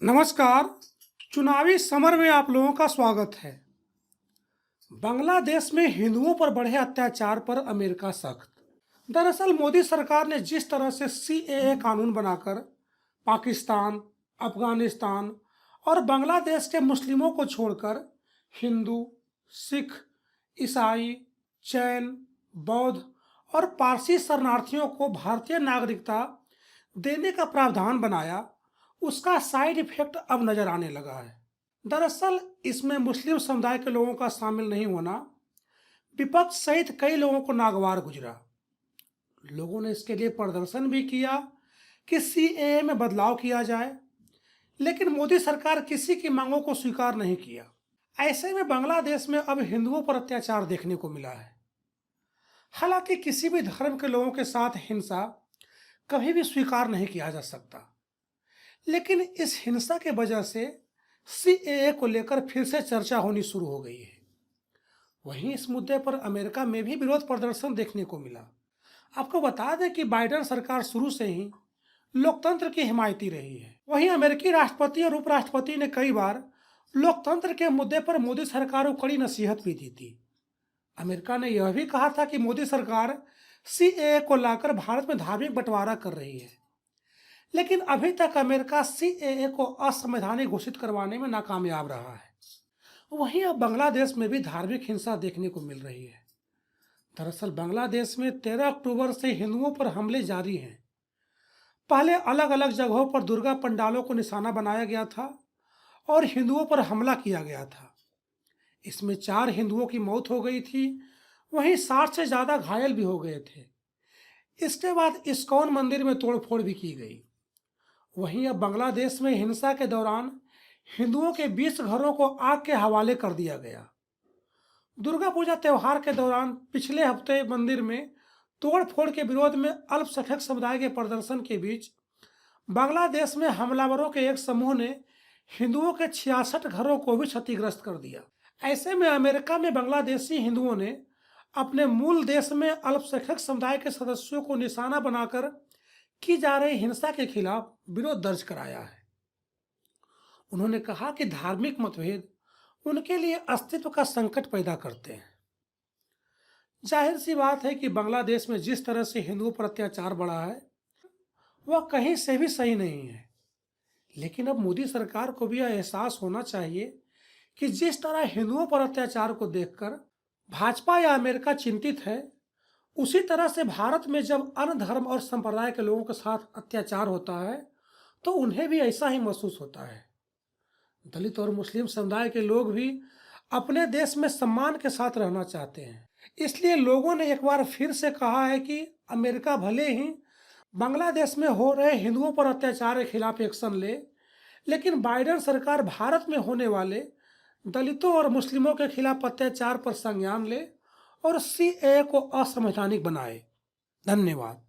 नमस्कार। चुनावी समर में आप लोगों का स्वागत है। बांग्लादेश में हिंदुओं पर बढ़े अत्याचार पर अमेरिका सख्त। दरअसल मोदी सरकार ने जिस तरह से सीएए कानून बनाकर पाकिस्तान, अफगानिस्तान और बांग्लादेश के मुस्लिमों को छोड़कर हिंदू, सिख, ईसाई, जैन, बौद्ध और पारसी शरणार्थियों को भारतीय नागरिकता देने का प्रावधान बनाया, उसका साइड इफेक्ट अब नजर आने लगा है। दरअसल इसमें मुस्लिम समुदाय के लोगों का शामिल नहीं होना विपक्ष सहित कई लोगों को नागवार गुजरा। लोगों ने इसके लिए प्रदर्शन भी किया कि सीएए में बदलाव किया जाए, लेकिन मोदी सरकार किसी की मांगों को स्वीकार नहीं किया। ऐसे में बांग्लादेश में अब हिंदुओं पर अत्याचार देखने को मिला है। हालांकि किसी भी धर्म के लोगों के साथ हिंसा कभी भी स्वीकार नहीं किया जा सकता, लेकिन इस हिंसा के वजह से सीएए को लेकर फिर से चर्चा होनी शुरू हो गई है। वहीं इस मुद्दे पर अमेरिका में भी विरोध प्रदर्शन देखने को मिला। आपको बता दें कि बाइडेन सरकार शुरू से ही लोकतंत्र की हिमायती रही है। वहीं अमेरिकी राष्ट्रपति और उपराष्ट्रपति ने कई बार लोकतंत्र के मुद्दे पर मोदी सरकार को कड़ी नसीहत भी दी थी। अमेरिका ने यह भी कहा था कि मोदी सरकार सीएए को लाकर भारत में धार्मिक बंटवारा कर रही है, लेकिन अभी तक अमेरिका सीएए को असंवैधानिक घोषित करवाने में नाकामयाब रहा है। वहीं अब बांग्लादेश में भी धार्मिक हिंसा देखने को मिल रही है। दरअसल बांग्लादेश में 13 अक्टूबर से हिंदुओं पर हमले जारी हैं। पहले अलग अलग जगहों पर दुर्गा पंडालों को निशाना बनाया गया था और हिंदुओं पर हमला किया गया था। इसमें 4 हिंदुओं की मौत हो गई थी, वहीं 60 से ज्यादा घायल भी हो गए थे। इसके बाद इस्कॉन मंदिर में तोड़फोड़ भी की गई। वहीं अब बांग्लादेश में हिंसा के दौरान हिंदुओं के 20 घरों को आग के हवाले कर दिया गया। दुर्गा पूजा त्योहार के दौरान पिछले हफ्ते मंदिर में तोड़फोड़ के विरोध में अल्पसंख्यक समुदाय के प्रदर्शन के बीच बांग्लादेश में हमलावरों के एक समूह ने हिंदुओं के 66 घरों को भी क्षतिग्रस्त कर दिया। ऐसे में अमेरिका में बांग्लादेशी हिंदुओं ने अपने मूल देश में अल्पसंख्यक समुदाय के सदस्यों को निशाना बनाकर की जा रही हिंसा के खिलाफ विरोध दर्ज कराया है। उन्होंने कहा कि धार्मिक मतभेद उनके लिए अस्तित्व का संकट पैदा करते हैं। जाहिर सी बात है कि बांग्लादेश में जिस तरह से हिंदुओं पर अत्याचार बढ़ा है वह कहीं से भी सही नहीं है, लेकिन अब मोदी सरकार को भी यह एहसास होना चाहिए कि जिस तरह हिंदुओं पर अत्याचार को देखकर भाजपा या अमेरिका चिंतित है, उसी तरह से भारत में जब अन्य धर्म और संप्रदाय के लोगों के साथ अत्याचार होता है तो उन्हें भी ऐसा ही महसूस होता है। दलित और मुस्लिम समुदाय के लोग भी अपने देश में सम्मान के साथ रहना चाहते हैं। इसलिए लोगों ने एक बार फिर से कहा है कि अमेरिका भले ही बांग्लादेश में हो रहे हिंदुओं पर अत्याचार के खिलाफ एक्शन ले, लेकिन बाइडेन सरकार भारत में होने वाले दलितों और मुस्लिमों के खिलाफ अत्याचार पर संज्ञान ले और सीएए को असंवैधानिक बनाए। धन्यवाद।